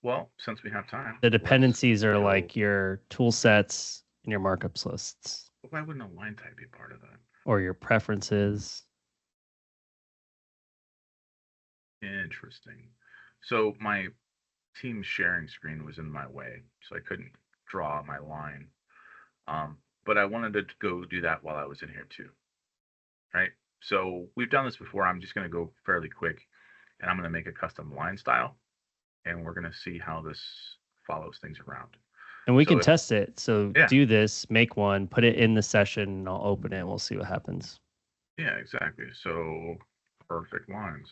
Well, since we have time, The dependencies are like your tool sets and your markups lists. Why wouldn't a line type be part of that? Or your preferences. Interesting. So my team sharing screen was in my way, so I couldn't draw my line. But I wanted to go do that while I was in here too. Right? So we've done this before. I'm just going to go fairly quick, and I'm going to make a custom line style, and we're going to see how this follows things around. And we can test it. So do this, make one, put it in the session, and I'll open it, and we'll see what happens. Yeah, exactly. So perfect lines.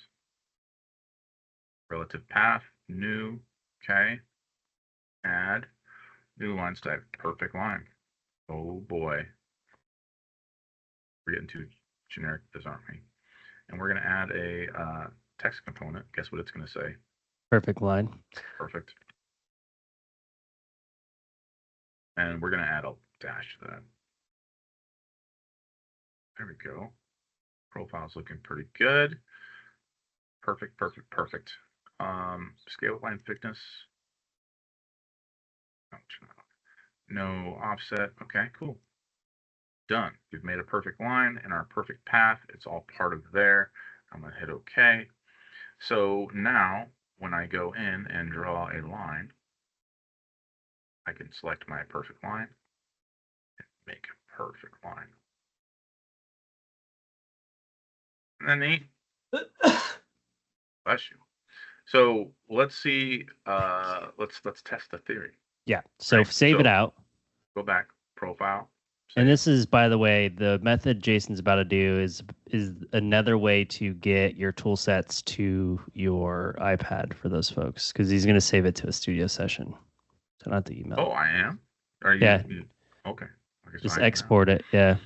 Relative path, new, okay. Add, new line type, perfect line. Oh boy. We're getting too generic, aren't we? And we're going to add a text component. Guess what it's going to say? Perfect line. Perfect. And we're going to add a dash to that. There we go. Profile's looking pretty good. Perfect, perfect, perfect. Scale line thickness. No offset. Okay, cool. Done. We've made a perfect line and our perfect path. It's all part of there. I'm going to hit OK. So now when I go in and draw a line, I can select my perfect line and make a perfect line. Isn't that neat? Bless you. So let's see. Let's test the theory. Yeah. So save it out. Go back, profile. Save. And this is, by the way, the method Jason's about to do is another way to get your tool sets to your iPad for those folks, because he's going to save it to a studio session, so not the email. Oh, I am. Are you? Yeah. Okay. Just export it. Yeah.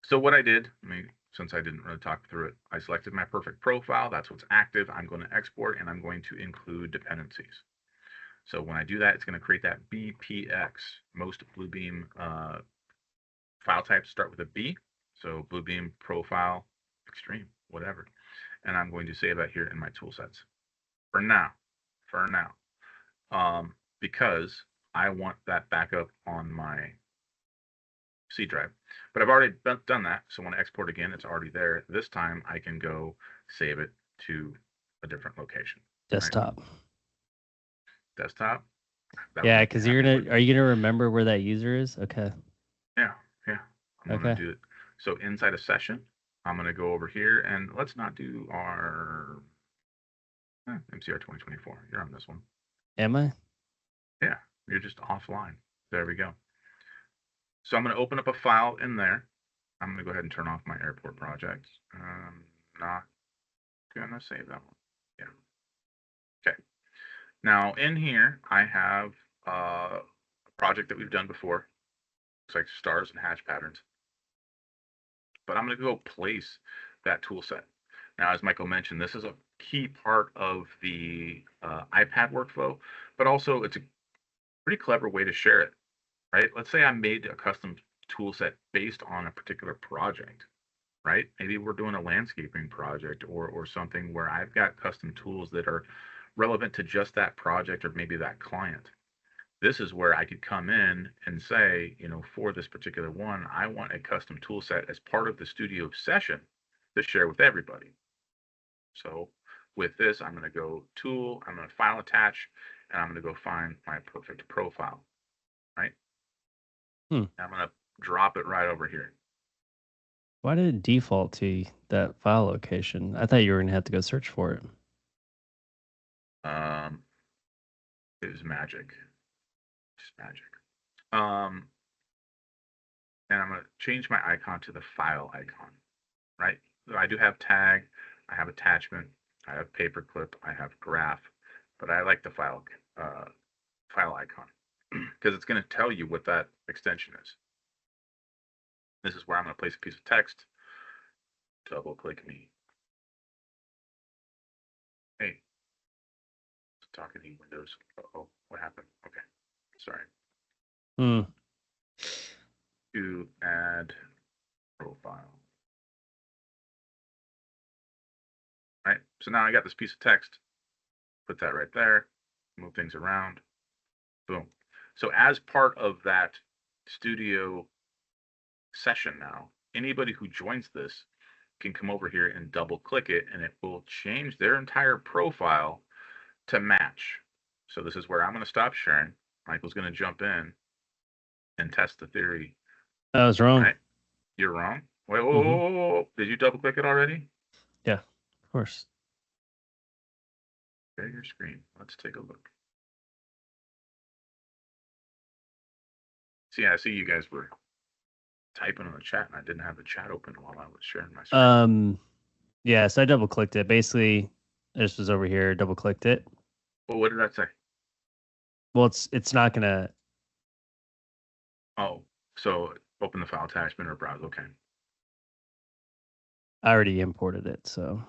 So what I did, since I didn't really talk through it, I selected my perfect profile. That's what's active. I'm going to export, and I'm going to include dependencies. So when I do that, it's going to create that BPX. Most Bluebeam file types start with a B. So Bluebeam profile, extreme, whatever. And I'm going to save that here in my tool sets. For now. Because I want that backup on my C drive. But I've already done that. So when I export again, it's already there. This time I can go save it to a different location. Desktop. Right? Desktop. Yeah, because are you gonna remember where that user is? Okay. Yeah. I'm gonna do it. So inside a session, I'm gonna go over here and let's not do our MCR 2024. You're on this one. Am I? Yeah, you're just offline. There we go. So I'm gonna open up a file in there. I'm gonna go ahead and turn off my airport project. Not gonna save that one. Yeah. Okay. Now in here, I have a project that we've done before. Looks like stars and hatch patterns. But I'm going to go place that tool set. Now, as Michael mentioned, this is a key part of the iPad workflow, but also it's a pretty clever way to share it, right? Let's say I made a custom tool set based on a particular project, right? Maybe we're doing a landscaping project or something where I've got custom tools that are relevant to just that project or maybe that client. This is where I could come in and say, for this particular one, I want a custom tool set as part of the studio session to share with everybody. So with this, I'm going to go tool, I'm going to file attach, and I'm going to go find my perfect profile, right? I'm going to drop it right over here. Why did it default to that file location? I thought you were going to have to go search for it. It was magic. Just magic. And I'm going to change my icon to the file icon, right? So I do have tag, I have attachment, I have paperclip, I have graph, but I like the file icon because it's going to tell you what that extension is. This is where I'm going to place a piece of text. Double click me. Hey, talking in Windows. Oh, what happened? Okay, sorry. Hmm. To add profile. Right. So now I got this piece of text. Put that right there. Move things around. Boom. So as part of that studio session now, anybody who joins this can come over here and double click it, and it will change their entire profile to match. So this is where I'm going to stop sharing. Michael's going to jump in and test the theory. I was wrong. Right? You're wrong. Wait, whoa, whoa, whoa, whoa. Did you double click it already? Yeah, of course. Share your screen. Let's take a look. See, I see you guys were typing on the chat, and I didn't have the chat open while I was sharing my screen. Yeah, so I double clicked it. Basically, this was over here, double clicked it. Well, what did that say? Well, it's not gonna. Oh, so open the file attachment or browse. Okay. I already imported it, so.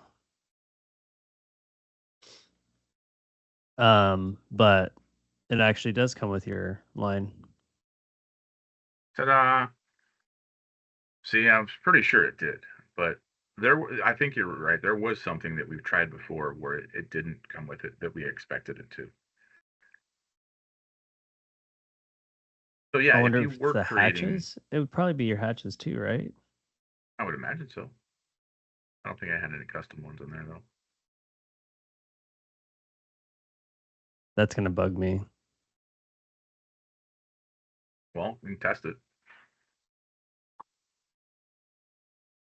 But it actually does come with your line. Ta-da! See, I was pretty sure it did, but I think you're right. There was something that we've tried before where it didn't come with it that we expected it to. So yeah, I if wonder you if were the creating, hatches. It would probably be your hatches too, right? I would imagine so. I don't think I had any custom ones in there though. That's gonna bug me. Well, we can test it.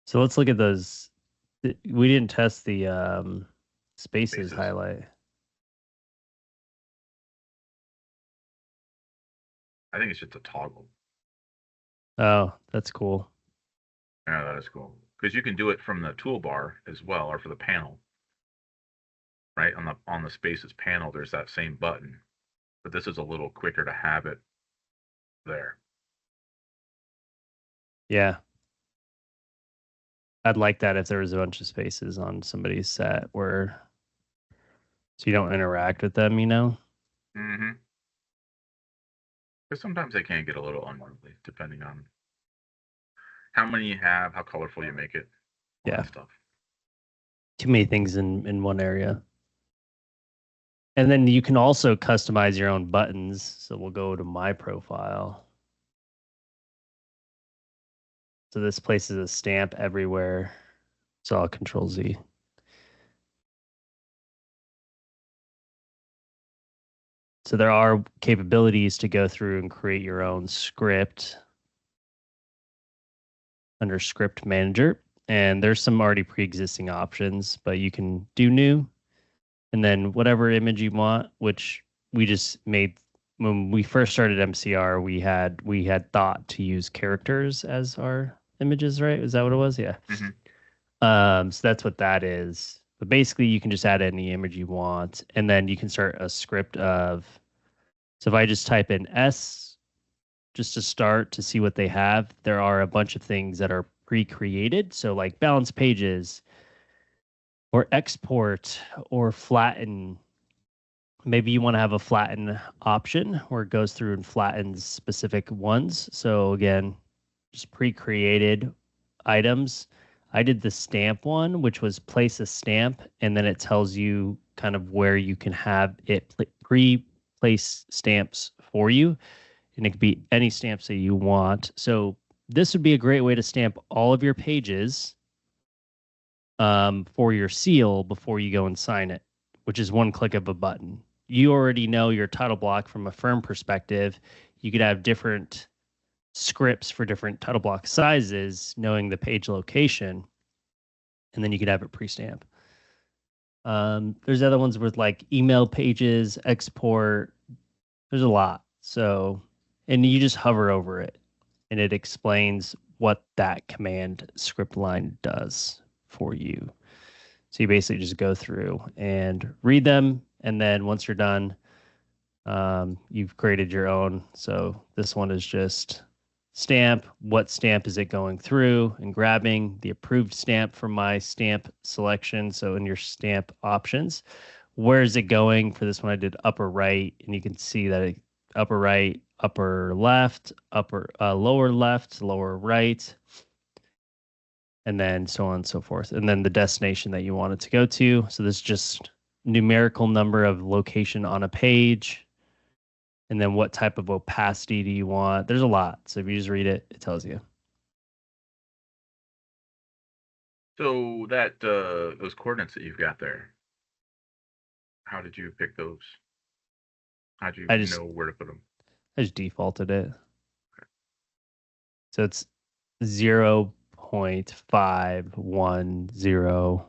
So let's look at those. We didn't test the spaces Spaces. highlight. I think it's just a toggle. Oh, that's cool. Yeah, that is cool because you can do it from the toolbar as well, or for the panel. Right on the spaces panel, there's that same button, but this is a little quicker to have it there. Yeah. I'd like that if there was a bunch of spaces on somebody's set where so you don't interact with them, you know? Mm-hmm. Because sometimes they can get a little unruly depending on how many you have, how colorful you make it, all Yeah. that stuff. Too many things in one area. And then you can also customize your own buttons. So we'll go to my profile. So this places a stamp everywhere. So I'll Control Z. So there are capabilities to go through and create your own script under Script Manager. And there's some already pre-existing options, but you can do new. And then whatever image you want, which we just made when we first started MCR, we had thought to use characters as our images, right? Is that what it was? Yeah. So that's what that is. But basically, you can just add any image you want, and then you can start a script of. So if I just type in S, just to start to see what they have, there are a bunch of things that are pre-created. So like balance pages, or export, or flatten. Maybe you want to have a flatten option where it goes through and flattens specific ones. So again, just pre-created items. I did the stamp one, which was place a stamp, and then it tells you kind of where you can have it pre-place stamps for you. And it could be any stamps that you want. So this would be a great way to stamp all of your pages for your seal before you go and sign it, which is one click of a button. You already know your title block from a firm perspective. You could have different scripts for different title block sizes, knowing the page location, and then you could have it pre-stamp. There's other ones with like email pages, export. There's a lot. So, and you just hover over it, and it explains what that command script line does for you. So you basically just go through and read them, and then once you're done, you've created your own. So this one is just stamp, what stamp is it going through, and grabbing the approved stamp from my stamp selection. So in your stamp options, where is it going? For this one, I did upper right, and you can see that upper right, upper left, lower left, lower right, and then so on and so forth. And then the destination that you want it to go to. So this is just numerical number of location on a page. And then what type of opacity do you want? There's a lot. So if you just read it, it tells you. So that those coordinates that you've got there, how did you pick those? How did you know where to put them? I just defaulted it. So it's 0.510.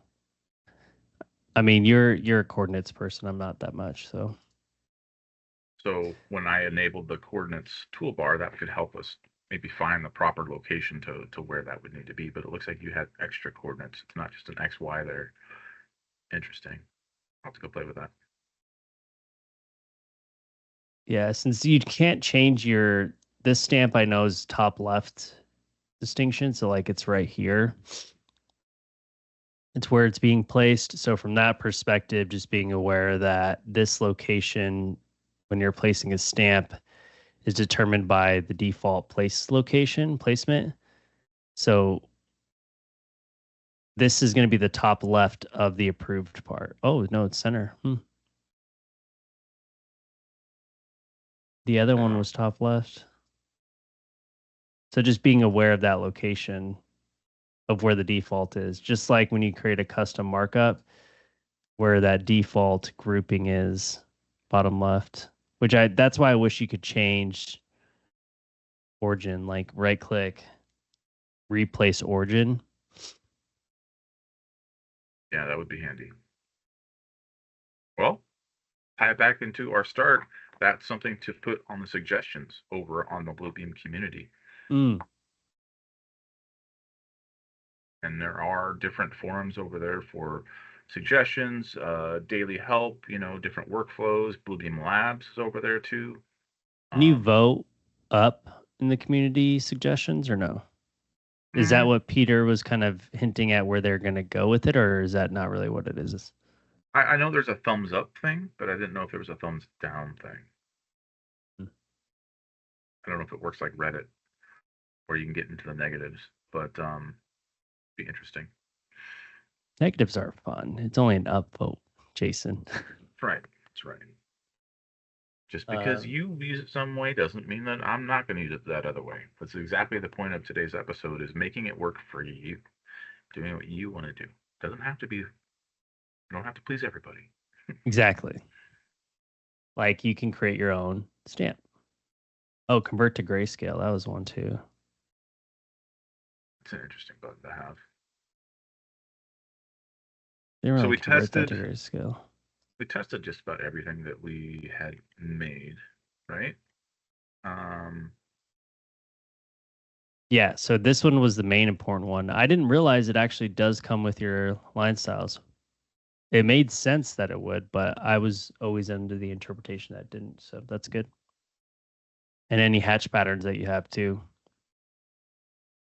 I mean, you're a coordinates person. I'm not that much, so. So when I enabled the coordinates toolbar, that could help us maybe find the proper location to where that would need to be. But it looks like you had extra coordinates. It's not just an X, Y there. Interesting. I'll have to go play with that. Yeah, since you can't change this stamp I know is top left distinction, so like it's right here. It's where it's being placed. So from that perspective, just being aware that this location, when you're placing a stamp, is determined by the default placement. So this is going to be the top left of the approved part. Oh, no, it's center. The other one was top left. So just being aware of that location of where the default is, just like when you create a custom markup, where that default grouping is bottom left, that's why I wish you could change origin, like right click, replace origin. Yeah, that would be handy. Well, tie it back into our start. That's something to put on the suggestions over on the Bluebeam community. And there are different forums over there for suggestions, daily help, different workflows. Bluebeam Labs is over there too. Can you vote up in the community suggestions or no? Is that what Peter was kind of hinting at where they're going to go with it, or is that not really what it is? I know there's a thumbs up thing, but I didn't know if there was a thumbs down thing. I don't know if it works like Reddit, where you can get into the negatives, but be interesting. Negatives are fun. It's only an upvote, Jason. That's right. That's right. Just because you use it some way doesn't mean that I'm not going to use it that other way. That's exactly the point of today's episode, is making it work for you, doing what you want to do. Doesn't have to be, you don't have to please everybody. Exactly. Like you can create your own stamp. Oh, convert to grayscale. That was one too. It's an interesting bug to have. So we tested grayscale. We tested just about everything that we had made, right? Yeah, so this one was the main important one. I didn't realize it actually does come with your line styles. It made sense that it would, but I was always under the interpretation that it didn't, so that's good. And any hatch patterns that you have too.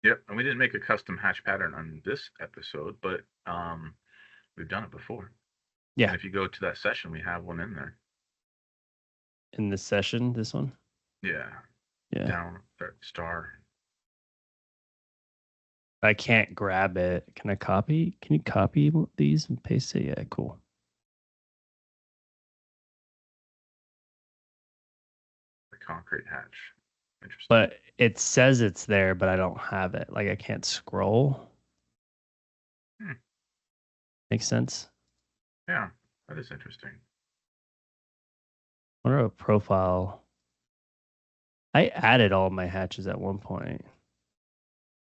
Yep, and we didn't make a custom hatch pattern on this episode, but we've done it before. Yeah. And if you go to that session, we have one in there. In this session, this one? Yeah. Yeah. Down star. I can't grab it. Can I copy? Can you copy these and paste it? Yeah, cool. The concrete hatch. Interesting. But it says it's there, but I don't have it. Like I can't scroll. Makes sense? Yeah, that is interesting. I wonder what profile. I added all my hatches at one point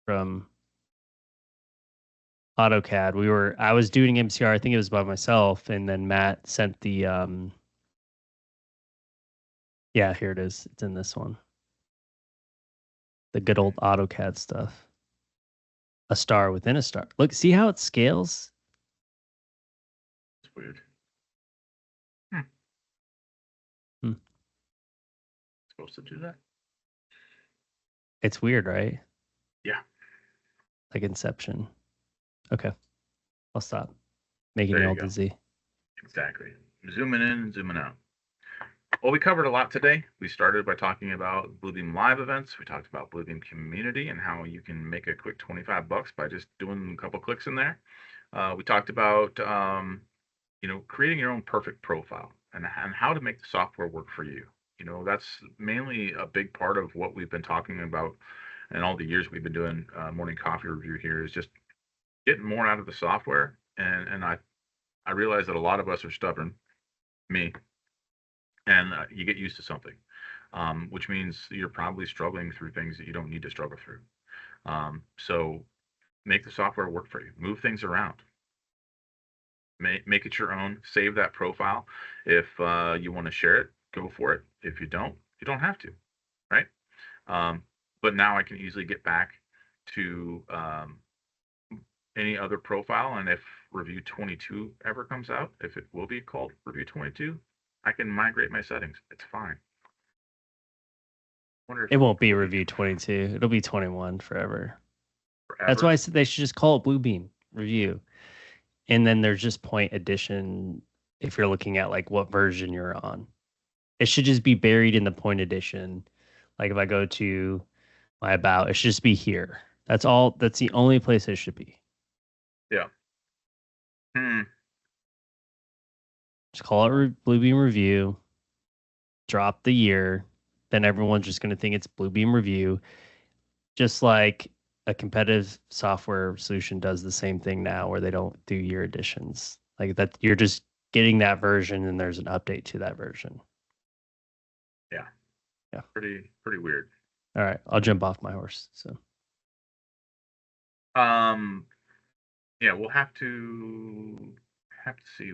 from AutoCAD. I was doing MCR, I think it was by myself, and then Matt sent the yeah, here it is. It's in this one. The good old AutoCAD stuff. A star within a star. Look, see how it scales? It's weird. Supposed to do that? It's weird, right? Yeah. Like Inception. Okay. I'll stop making There you you all go. dizzy. Exactly. Zooming in and zooming out. Well, we covered a lot today. We started by talking about Bluebeam Live events. We talked about Bluebeam Community and how you can make a quick $25 by just doing a couple clicks in there. We talked about creating your own perfect profile and how to make the software work for you. That's mainly a big part of what we've been talking about and all the years we've been doing morning coffee review here is just getting more out of the software. And I realize that a lot of us are stubborn, me, and you get used to something, which means you're probably struggling through things that you don't need to struggle through. So make the software work for you. Move things around. Make it your own. Save that profile. If you want to share it, go for it. If you don't have to, right? But now I can easily get back to any other profile, and if Review 22 ever comes out, if it will be called Review 22, I can migrate my settings. It's fine. It won't be Review 22. It'll be 21 forever. Forever. That's why I said they should just call it Bluebeam Review. And then there's just point edition if you're looking at like what version you're on. It should just be buried in the point edition. Like if I go to my about, it should just be here. That's all. That's the only place it should be. Yeah. Just call it Bluebeam Review. Drop the year. Then everyone's just going to think it's Bluebeam Review. Just like a competitive software solution does the same thing now where they don't do year editions. Like that, you're just getting that version and there's an update to that version. Yeah. Yeah. Pretty weird. All right. I'll jump off my horse. So. Yeah, we'll have to see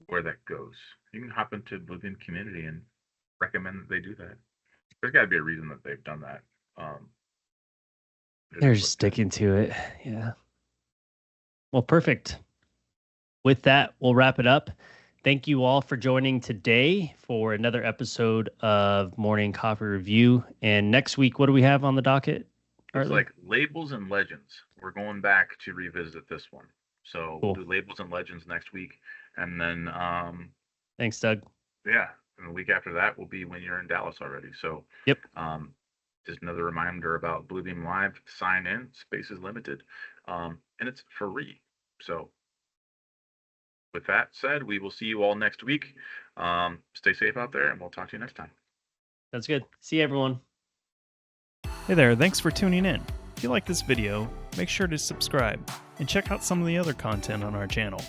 where that goes. You can hop into Bluebeam Community and recommend that they do that. There's got to be a reason that they've done that. They're just sticking to it. Yeah. Well, perfect. With that, we'll wrap it up. Thank you all for joining today for another episode of Morning Coffee Review. And next week, what do we have on the docket? It's like labels and legends. We're going back to revisit this one. So cool. We'll do labels and legends next week. And then thanks, Doug. Yeah. And the week after that will be when you're in Dallas already. So yep. Just another reminder about Bluebeam Live. Sign in. Space is limited. And it's free. So with that said, we will see you all next week. Stay safe out there, and we'll talk to you next time. That's good. See you, everyone. Hey there, thanks for tuning in. If you like this video, make sure to subscribe and check out some of the other content on our channel.